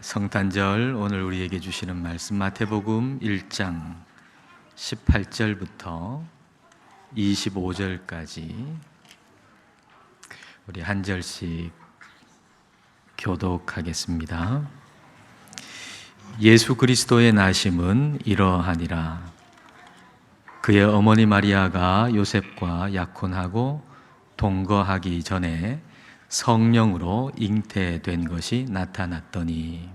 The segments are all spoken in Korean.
성탄절 오늘 우리에게 주시는 말씀 마태복음 1장 18절부터 25절까지 우리 한 절씩 교독하겠습니다. 예수 그리스도의 나심은 이러하니라. 그의 어머니 마리아가 요셉과 약혼하고 동거하기 전에 성령으로 잉태된 것이 나타났더니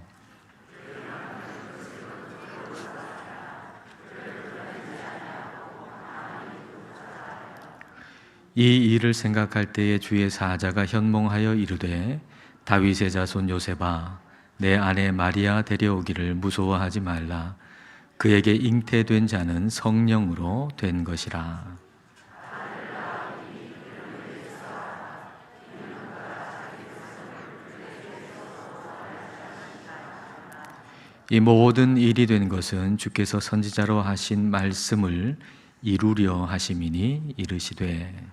이 일을 생각할 때에 주의 사자가 현몽하여 이르되 다윗의 자손 요셉아 내 아내 마리아 데려오기를 무서워하지 말라. 그에게 잉태된 자는 성령으로 된 것이라. 이 모든 일이 된 것은 주께서 선지자로 하신 말씀을 이루려 하심이니 이르시되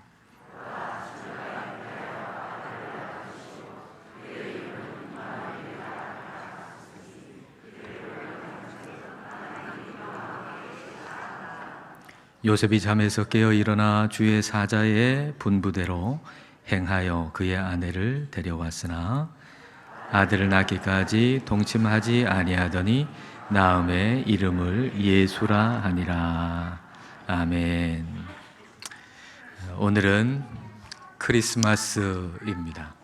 요셉이 잠에서 깨어 일어나 주의 사자의 분부대로 행하여 그의 아내를 데려왔으나 아들을 낳기까지 동침하지 아니하더니 나음의 이름을 예수라 하니라. 아멘. 오늘은 크리스마스입니다.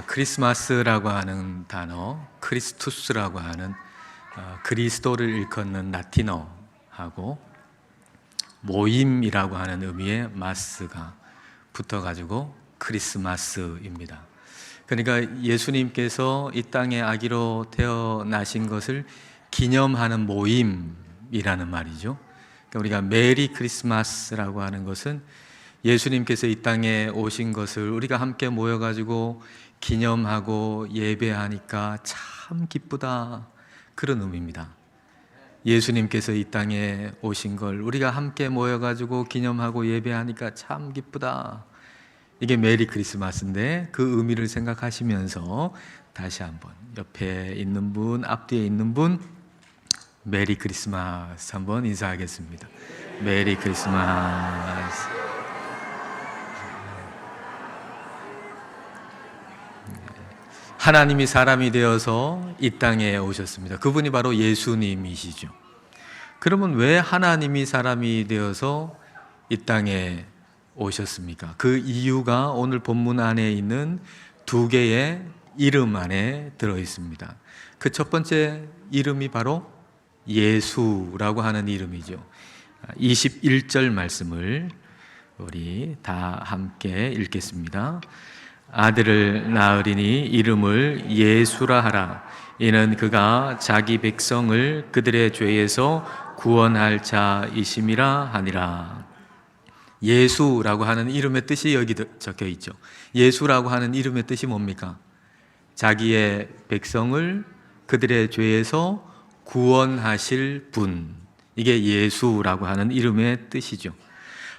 크리스마스라고 하는 단어, 크리스투스라고 하는 그리스도를 일컫는 라틴어하고 모임이라고 하는 의미의 마스가 붙어가지고 크리스마스입니다. 그러니까 예수님께서 이 땅에 아기로 태어나신 것을 기념하는 모임이라는 말이죠. 그러니까 우리가 메리 크리스마스라고 하는 것은 예수님께서 이 땅에 오신 것을 우리가 함께 모여가지고 기념하고 예배하니까 참 기쁘다, 그런 의미입니다. 예수님께서 이 땅에 오신 걸 우리가 함께 모여가지고 기념하고 예배하니까 참 기쁘다, 이게 메리 크리스마스인데 그 의미를 생각하시면서 다시 한번 옆에 있는 분, 앞뒤에 있는 분 메리 크리스마스 한번 인사하겠습니다. 메리 크리스마스. 하나님이 사람이 되어서 이 땅에 오셨습니다. 그분이 바로 예수님이시죠. 그러면 왜 하나님이 사람이 되어서 이 땅에 오셨습니까? 그 이유가 오늘 본문 안에 있는 두 개의 이름 안에 들어 있습니다. 그 첫 번째 이름이 바로 예수라고 하는 이름이죠. 21절 말씀을 우리 다 함께 읽겠습니다. 아들을 낳으리니 이름을 예수라 하라. 이는 그가 자기 백성을 그들의 죄에서 구원할 자이심이라 하니라. 예수라고 하는 이름의 뜻이 여기 적혀 있죠. 예수라고 하는 이름의 뜻이 뭡니까? 자기의 백성을 그들의 죄에서 구원하실 분, 이게 예수라고 하는 이름의 뜻이죠.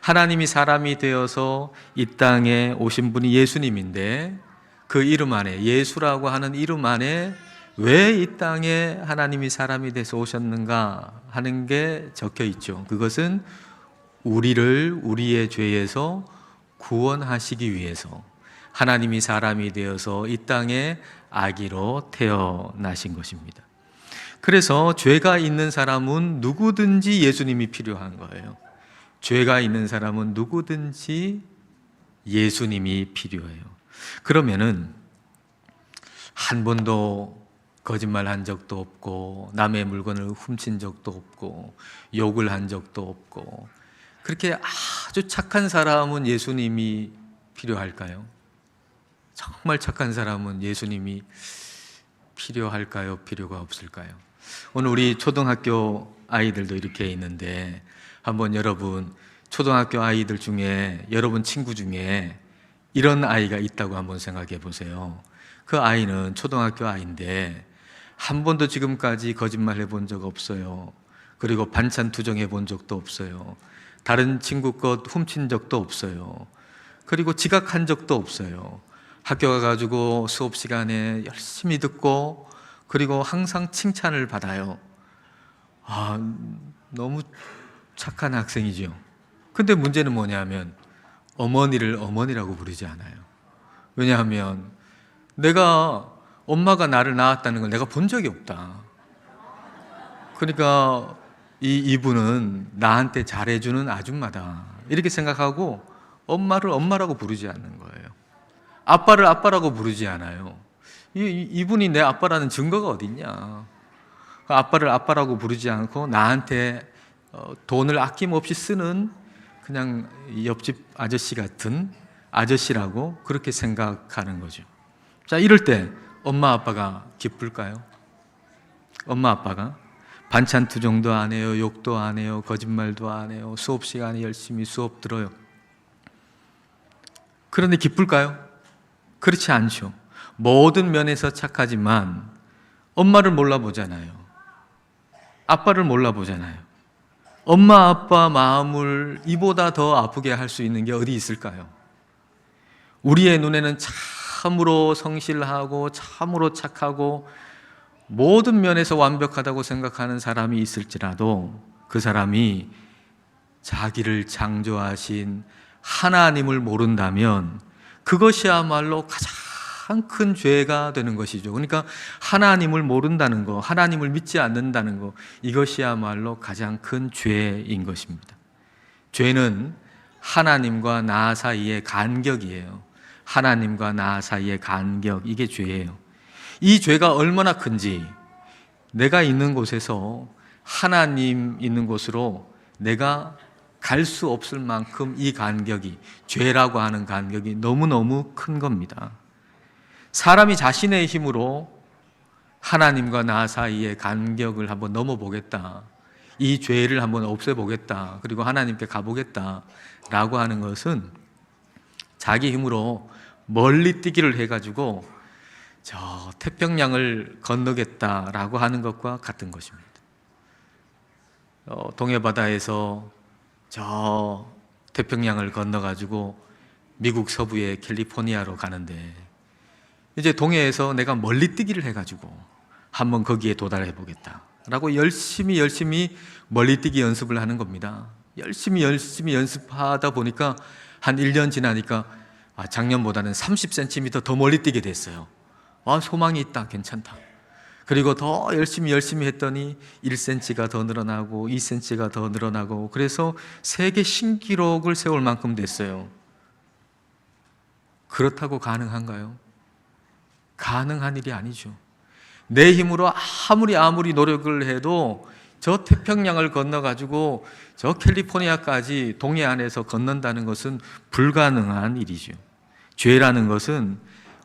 하나님이 사람이 되어서 이 땅에 오신 분이 예수님인데 그 이름 안에, 예수라고 하는 이름 안에 왜 이 땅에 하나님이 사람이 돼서 오셨는가 하는 게 적혀 있죠. 그것은 우리를 우리의 죄에서 구원하시기 위해서 하나님이 사람이 되어서 이 땅에 아기로 태어나신 것입니다. 그래서 죄가 있는 사람은 누구든지 예수님이 필요한 거예요. 죄가 있는 사람은 누구든지 예수님이 필요해요. 그러면은 한 번도 거짓말한 적도 없고 남의 물건을 훔친 적도 없고 욕을 한 적도 없고 그렇게 아주 착한 사람은 예수님이 필요할까요? 정말 착한 사람은 예수님이 필요할까요? 필요가 없을까요? 오늘 우리 초등학교 아이들도 이렇게 있는데 한번 여러분 초등학교 아이들 중에 여러분 친구 중에 이런 아이가 있다고 한번 생각해 보세요. 그 아이는 초등학교 아이인데 한 번도 지금까지 거짓말 해본 적 없어요. 그리고 반찬 투정해 본 적도 없어요. 다른 친구 것 훔친 적도 없어요. 그리고 지각한 적도 없어요. 학교 가가지고 수업 시간에 열심히 듣고 그리고 항상 칭찬을 받아요. 아, 너무 착한 학생이죠. 근데 문제는 뭐냐면 어머니를 어머니라고 부르지 않아요. 왜냐하면 내가 엄마가 나를 낳았다는 걸 내가 본 적이 없다. 그러니까 이분은 나한테 잘해주는 아줌마다 이렇게 생각하고 엄마를 엄마라고 부르지 않는 거예요. 아빠를 아빠라고 부르지 않아요. 이분이 내 아빠라는 증거가 어딨냐. 아빠를 아빠라고 부르지 않고 나한테 돈을 아낌없이 쓰는 그냥 옆집 아저씨 같은 아저씨라고 그렇게 생각하는 거죠. 자, 이럴 때 엄마 아빠가 기쁠까요? 엄마 아빠가 반찬 투정도 안 해요, 욕도 안 해요, 거짓말도 안 해요, 수업 시간에 열심히 수업 들어요. 그런데 기쁠까요? 그렇지 않죠. 모든 면에서 착하지만 엄마를 몰라보잖아요. 아빠를 몰라보잖아요. 엄마 아빠 마음을 이보다 더 아프게 할 수 있는 게 어디 있을까요? 우리의 눈에는 참으로 성실하고 참으로 착하고 모든 면에서 완벽하다고 생각하는 사람이 있을지라도 그 사람이 자기를 창조하신 하나님을 모른다면 그것이야말로 가장 큰 죄가 되는 것이죠. 그러니까 하나님을 모른다는 거, 하나님을 믿지 않는다는 거, 이것이야말로 가장 큰 죄인 것입니다. 죄는 하나님과 나 사이의 간격이에요. 하나님과 나 사이의 간격, 이게 죄예요. 이 죄가 얼마나 큰지 내가 있는 곳에서 하나님 있는 곳으로 내가 갈 수 없을 만큼 이 간격이, 죄라고 하는 간격이 너무너무 큰 겁니다. 사람이 자신의 힘으로 하나님과 나 사이의 간격을 한번 넘어보겠다, 이 죄를 한번 없애보겠다, 그리고 하나님께 가보겠다 라고 하는 것은 자기 힘으로 멀리 뛰기를 해가지고 저 태평양을 건너겠다라고 하는 것과 같은 것입니다. 동해바다에서 저 태평양을 건너가지고 미국 서부의 캘리포니아로 가는데 이제 동해에서 내가 멀리 뛰기를 해가지고 한번 거기에 도달해 보겠다라고 열심히 멀리 뛰기 연습을 하는 겁니다. 열심히 연습하다 보니까 한 1년 지나니까 작년보다는 30cm 더 멀리 뛰게 됐어요. 소망이 있다, 괜찮다. 그리고 더 열심히 했더니 1cm가 더 늘어나고 2cm가 더 늘어나고, 그래서 세계 신기록을 세울 만큼 됐어요. 그렇다고 가능한가요? 가능한 일이 아니죠. 내 힘으로 아무리 노력을 해도 저 태평양을 건너가지고 저 캘리포니아까지 동해안에서 건넌다는 것은 불가능한 일이죠. 죄라는 것은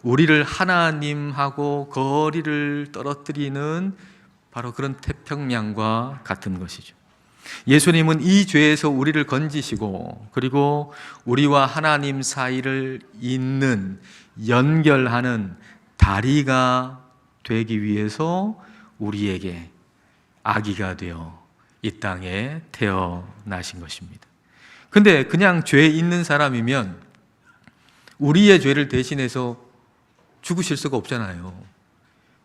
우리를 하나님하고 거리를 떨어뜨리는 바로 그런 태평양과 같은 것이죠. 예수님은 이 죄에서 우리를 건지시고, 그리고 우리와 하나님 사이를 잇는, 연결하는 다리가 되기 위해서 우리에게 아기가 되어 이 땅에 태어나신 것입니다. 근데 그냥 죄 있는 사람이면 우리의 죄를 대신해서 죽으실 수가 없잖아요.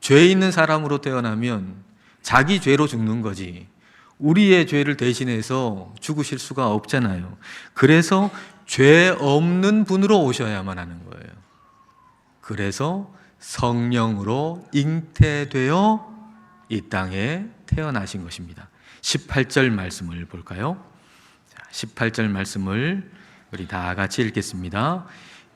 죄 있는 사람으로 태어나면 자기 죄로 죽는 거지 우리의 죄를 대신해서 죽으실 수가 없잖아요. 그래서 죄 없는 분으로 오셔야만 하는 거예요. 그래서 성령으로 잉태되어 이 땅에 태어나신 것입니다. 18절 말씀을 볼까요? 18절 말씀을 우리 다 같이 읽겠습니다.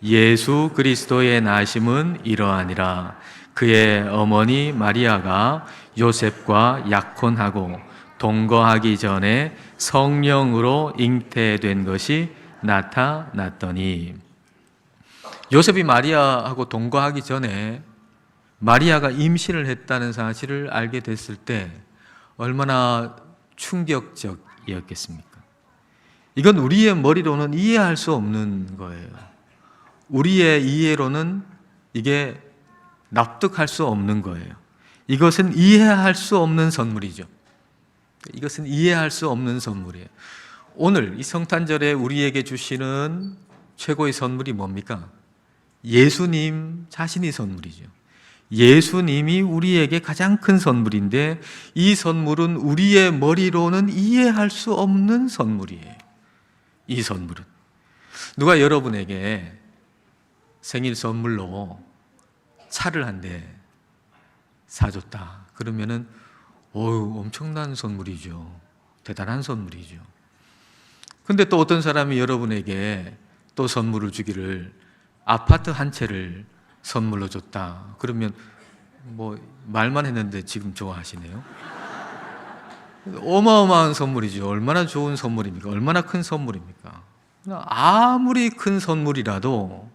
예수 그리스도의 나심은 이러하니라. 그의 어머니 마리아가 요셉과 약혼하고 동거하기 전에 성령으로 잉태된 것이 나타났더니, 요셉이 마리아하고 동거하기 전에 마리아가 임신을 했다는 사실을 알게 됐을 때 얼마나 충격적이었겠습니까? 이건 우리의 머리로는 이해할 수 없는 거예요. 우리의 이해로는 이게 납득할 수 없는 거예요. 이것은 이해할 수 없는 선물이죠. 이것은 이해할 수 없는 선물이에요. 오늘 이 성탄절에 우리에게 주시는 최고의 선물이 뭡니까? 예수님 자신이 선물이죠. 예수님이 우리에게 가장 큰 선물인데, 이 선물은 우리의 머리로는 이해할 수 없는 선물이에요. 이 선물은 누가 여러분에게 생일 선물로 차를 한 대 사줬다 그러면은 엄청난 선물이죠. 대단한 선물이죠. 근데 또 어떤 사람이 여러분에게 또 선물을 주기를 아파트 한 채를 선물로 줬다 그러면 말만 했는데 지금 좋아하시네요. 어마어마한 선물이죠. 얼마나 좋은 선물입니까? 얼마나 큰 선물입니까? 아무리 큰 선물이라도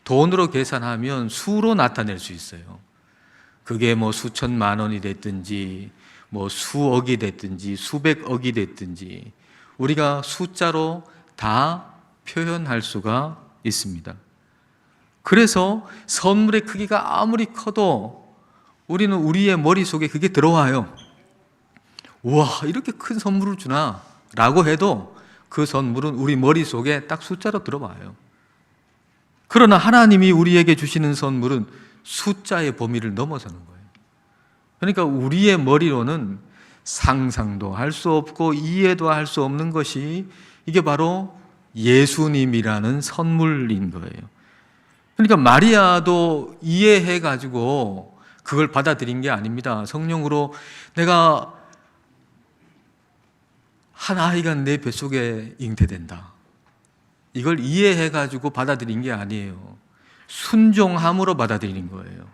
돈으로 계산하면 수로 나타낼 수 있어요. 그게 수천만 원이 됐든지 수억이 됐든지 수백억이 됐든지 우리가 숫자로 다 표현할 수가 있습니다. 그래서 선물의 크기가 아무리 커도 우리는 우리의 머릿속에 그게 들어와요. 우와, 이렇게 큰 선물을 주나? 라고 해도 그 선물은 우리 머릿속에 딱 숫자로 들어와요. 그러나 하나님이 우리에게 주시는 선물은 숫자의 범위를 넘어서는 거예요. 그러니까 우리의 머리로는 상상도 할 수 없고 이해도 할 수 없는 것이 이게 바로 예수님이라는 선물인 거예요. 그러니까 마리아도 이해해가지고 그걸 받아들인 게 아닙니다. 성령으로 내가 한 아이가 내 뱃속에 잉태된다. 이걸 이해해가지고 받아들인 게 아니에요. 순종함으로 받아들인 거예요.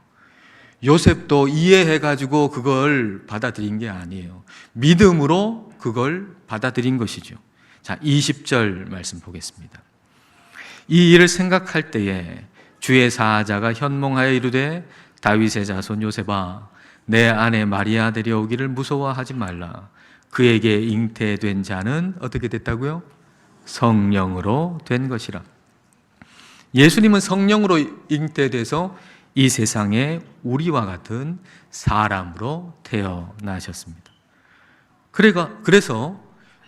요셉도 이해해가지고 그걸 받아들인 게 아니에요. 믿음으로 그걸 받아들인 것이죠. 자, 20절 말씀 보겠습니다. 이 일을 생각할 때에 주의 사자가 현몽하여 이르되 다윗의 자손 요셉아 내 아내 마리아 데려오기를 무서워하지 말라. 그에게 잉태된 자는 어떻게 됐다고요? 성령으로 된 것이라. 예수님은 성령으로 잉태돼서 이 세상에 우리와 같은 사람으로 태어나셨습니다. 그래서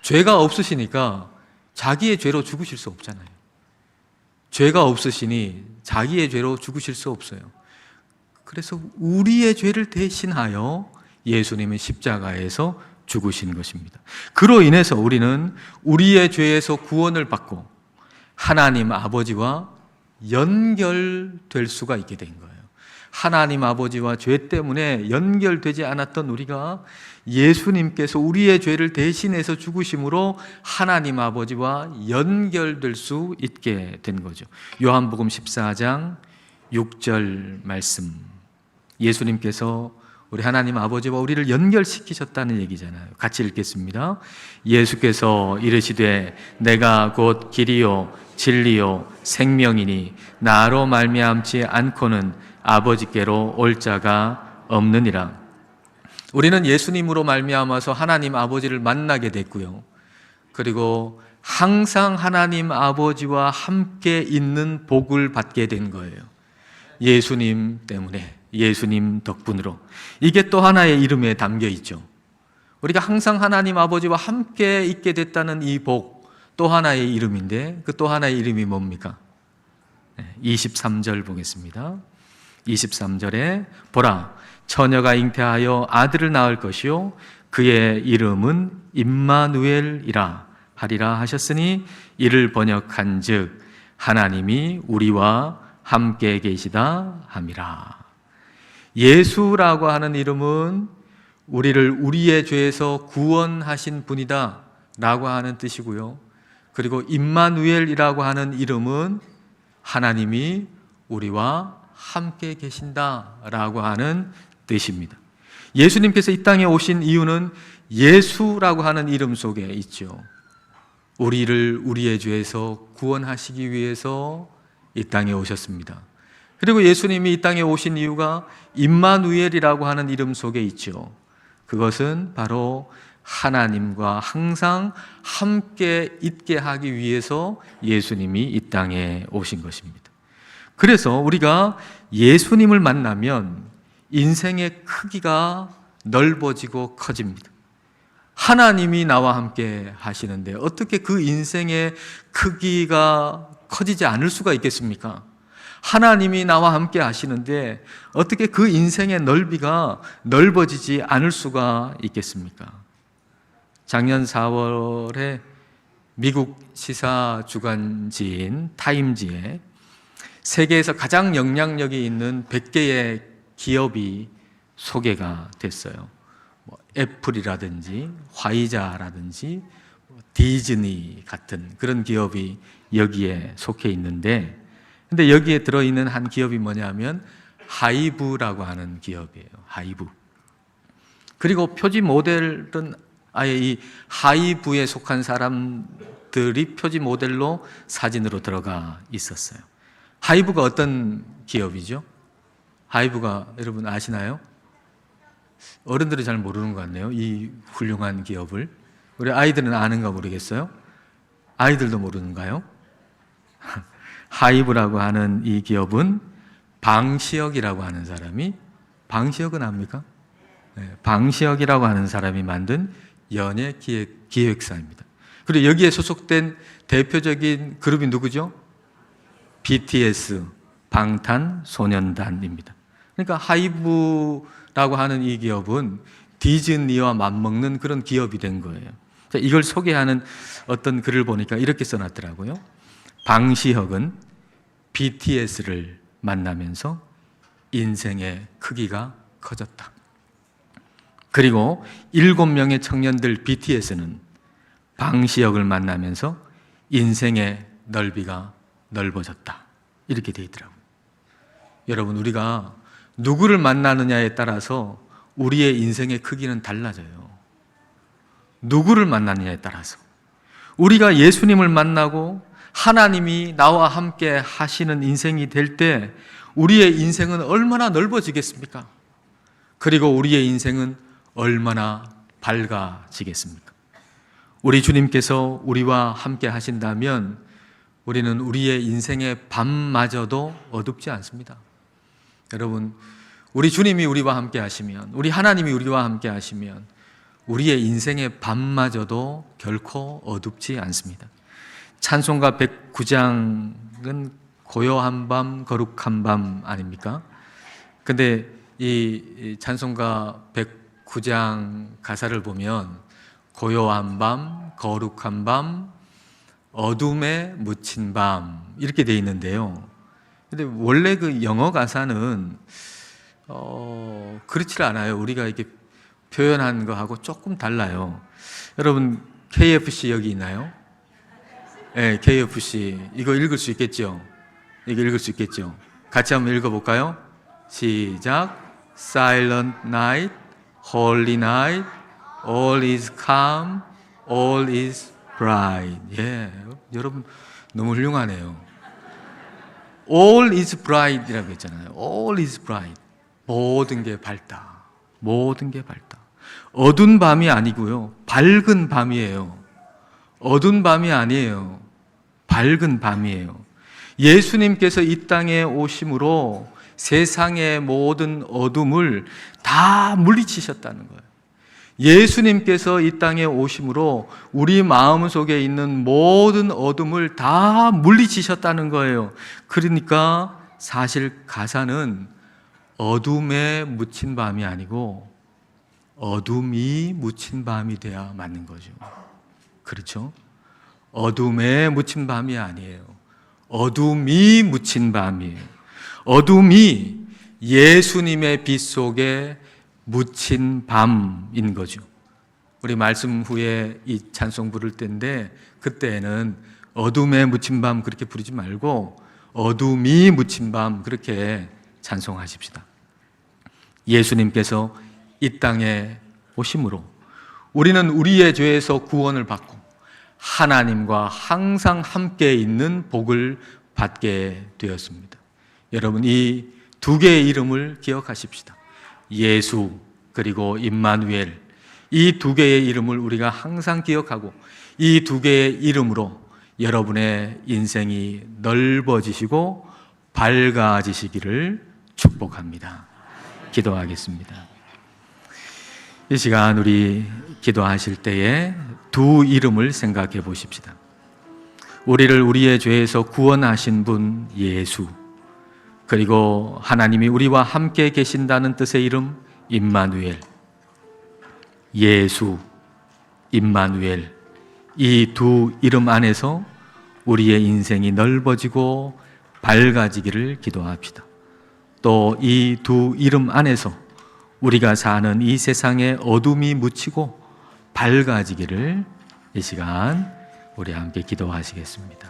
죄가 없으시니까 자기의 죄로 죽으실 수 없잖아요. 죄가 없으시니 자기의 죄로 죽으실 수 없어요. 그래서 우리의 죄를 대신하여 예수님은 십자가에서 죽으신 것입니다. 그로 인해서 우리는 우리의 죄에서 구원을 받고 하나님 아버지와 연결될 수가 있게 된 거예요. 하나님 아버지와 죄 때문에 연결되지 않았던 우리가 예수님께서 우리의 죄를 대신해서 죽으심으로 하나님 아버지와 연결될 수 있게 된 거죠. 요한복음 14장 6절 말씀, 예수님께서 우리 하나님 아버지와 우리를 연결시키셨다는 얘기잖아요. 같이 읽겠습니다. 예수께서 이르시되 내가 곧 길이요 진리요 생명이니 나로 말미암지 않고는 아버지께로 올 자가 없느니라. 우리는 예수님으로 말미암아서 하나님 아버지를 만나게 됐고요. 그리고 항상 하나님 아버지와 함께 있는 복을 받게 된 거예요. 예수님 때문에, 예수님 덕분으로. 이게 또 하나의 이름에 담겨 있죠. 우리가 항상 하나님 아버지와 함께 있게 됐다는 이 복, 또 하나의 이름인데 그 또 하나의 이름이 뭡니까? 23절 보겠습니다. 23절에 보라 처녀가 잉태하여 아들을 낳을 것이요 그의 이름은 임마누엘이라 하리라 하셨으니 이를 번역한즉 하나님이 우리와 함께 계시다 함이라. 예수라고 하는 이름은 우리를 우리의 죄에서 구원하신 분이다 라고 하는 뜻이고요. 그리고 임마누엘이라고 하는 이름은 하나님이 우리와 함께 계신다라고 하는 뜻입니다. 예수님께서 이 땅에 오신 이유는 예수라고 하는 이름 속에 있죠. 우리를 우리의 죄에서 구원하시기 위해서 이 땅에 오셨습니다. 그리고 예수님이 이 땅에 오신 이유가 임마누엘이라고 하는 이름 속에 있죠. 그것은 바로 하나님과 항상 함께 있게 하기 위해서 예수님이 이 땅에 오신 것입니다. 그래서 우리가 예수님을 만나면 인생의 크기가 넓어지고 커집니다. 하나님이 나와 함께 하시는데 어떻게 그 인생의 크기가 커지지 않을 수가 있겠습니까? 하나님이 나와 함께 하시는데 어떻게 그 인생의 넓이가 넓어지지 않을 수가 있겠습니까? 작년 4월에 미국 시사 주간지인 타임지에 세계에서 가장 영향력이 있는 100개의 기업이 소개가 됐어요. 애플이라든지 화이자라든지 디즈니 같은 그런 기업이 여기에 속해 있는데, 근데 여기에 들어있는 한 기업이 뭐냐면 하이브라고 하는 기업이에요. 하이브. 그리고 표지 모델은 아예 이 하이브에 속한 사람들이 표지 모델로 사진으로 들어가 있었어요. 하이브가 어떤 기업이죠? 하이브가 여러분 아시나요? 어른들이 잘 모르는 것 같네요. 이 훌륭한 기업을. 우리 아이들은 아는가 모르겠어요? 아이들도 모르는가요? 하이브라고 하는 이 기업은 방시혁이라고 하는 사람이, 방시혁은 압니까? 네, 방시혁이라고 하는 사람이 만든 연예 기획사입니다. 그리고 여기에 소속된 대표적인 그룹이 누구죠? BTS, 방탄소년단입니다. 그러니까 하이브라고 하는 이 기업은 디즈니와 맞먹는 그런 기업이 된 거예요. 이걸 소개하는 어떤 글을 보니까 이렇게 써놨더라고요. 방시혁은 BTS를 만나면서 인생의 크기가 커졌다. 그리고 7명의 청년들 BTS는 방시혁을 만나면서 인생의 넓이가 넓어졌다. 이렇게 되어 있더라고요. 여러분, 우리가 누구를 만나느냐에 따라서 우리의 인생의 크기는 달라져요. 누구를 만나느냐에 따라서. 우리가 예수님을 만나고 하나님이 나와 함께 하시는 인생이 될 때 우리의 인생은 얼마나 넓어지겠습니까? 그리고 우리의 인생은 얼마나 밝아지겠습니까? 우리 주님께서 우리와 함께 하신다면 우리는 우리의 인생의 밤마저도 어둡지 않습니다. 여러분, 우리 주님이 우리와 함께 하시면, 우리 하나님이 우리와 함께 하시면 우리의 인생의 밤마저도 결코 어둡지 않습니다. 찬송가 109장은 고요한 밤, 거룩한 밤 아닙니까? 근데 이 찬송가 109장 가사를 보면 고요한 밤, 거룩한 밤, 어둠에 묻힌 밤 이렇게 되어 있는데요. 근데 원래 그 영어 가사는 그렇지 않아요. 우리가 이렇게 표현한 거하고 조금 달라요. 여러분, KFC 여기 있나요? 네, KFC. 이거 읽을 수 있겠죠? 이거 읽을 수 있겠죠? 같이 한번 읽어볼까요? 시작. Silent night, holy night, all is calm, all is bright. 예, 여러분 너무 훌륭하네요. All is bright 이라고 했잖아요. All is bright. 모든 게 밝다. 모든 게 밝다. 어두운 밤이 아니고요. 밝은 밤이에요. 어두운 밤이 아니에요. 밝은 밤이에요. 예수님께서 이 땅에 오심으로 세상의 모든 어둠을 다 물리치셨다는 거예요. 예수님께서 이 땅에 오심으로 우리 마음속에 있는 모든 어둠을 다 물리치셨다는 거예요. 그러니까 사실 가사는 어둠에 묻힌 밤이 아니고 어둠이 묻힌 밤이 돼야 맞는 거죠. 그렇죠? 어둠에 묻힌 밤이 아니에요. 어둠이 묻힌 밤이에요. 어둠이 예수님의 빛 속에 묻힌 밤인 거죠. 우리 말씀 후에 이 찬송 부를 때인데 그때는 어둠에 묻힌 밤 그렇게 부르지 말고 어둠이 묻힌 밤 그렇게 찬송하십시다. 예수님께서 이 땅에 오심으로 우리는 우리의 죄에서 구원을 받고 하나님과 항상 함께 있는 복을 받게 되었습니다. 여러분, 이 두 개의 이름을 기억하십시다. 예수 그리고 임마누엘, 이 두 개의 이름을 우리가 항상 기억하고 이 두 개의 이름으로 여러분의 인생이 넓어지시고 밝아지시기를 축복합니다. 기도하겠습니다. 이 시간 우리 기도하실 때에 두 이름을 생각해 보십시다. 우리를 우리의 죄에서 구원하신 분 예수, 그리고 하나님이 우리와 함께 계신다는 뜻의 이름 임마누엘, 예수, 임마누엘, 이 두 이름 안에서 우리의 인생이 넓어지고 밝아지기를 기도합시다. 또 이 두 이름 안에서 우리가 사는 이 세상에 어둠이 묻히고 밝아지기를 이 시간 우리 함께 기도하시겠습니다.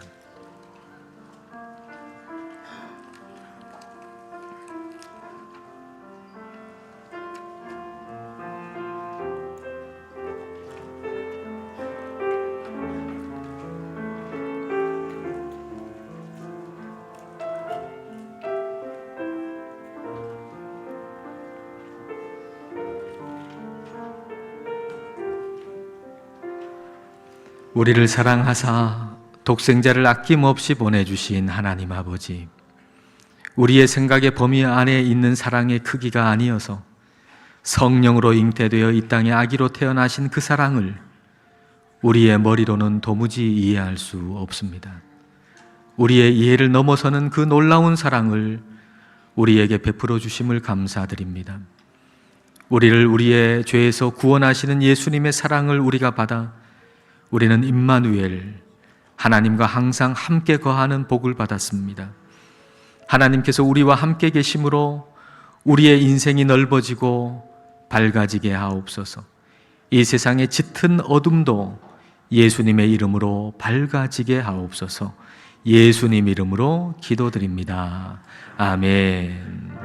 우리를 사랑하사 독생자를 아낌없이 보내주신 하나님 아버지, 우리의 생각의 범위 안에 있는 사랑의 크기가 아니어서 성령으로 잉태되어 이 땅에 아기로 태어나신 그 사랑을 우리의 머리로는 도무지 이해할 수 없습니다. 우리의 이해를 넘어서는 그 놀라운 사랑을 우리에게 베풀어 주심을 감사드립니다. 우리를 우리의 죄에서 구원하시는 예수님의 사랑을 우리가 받아 우리는 임마누엘, 하나님과 항상 함께 거하는 복을 받았습니다. 하나님께서 우리와 함께 계심으로 우리의 인생이 넓어지고 밝아지게 하옵소서. 이 세상의 짙은 어둠도 예수님의 이름으로 밝아지게 하옵소서. 예수님 이름으로 기도드립니다. 아멘.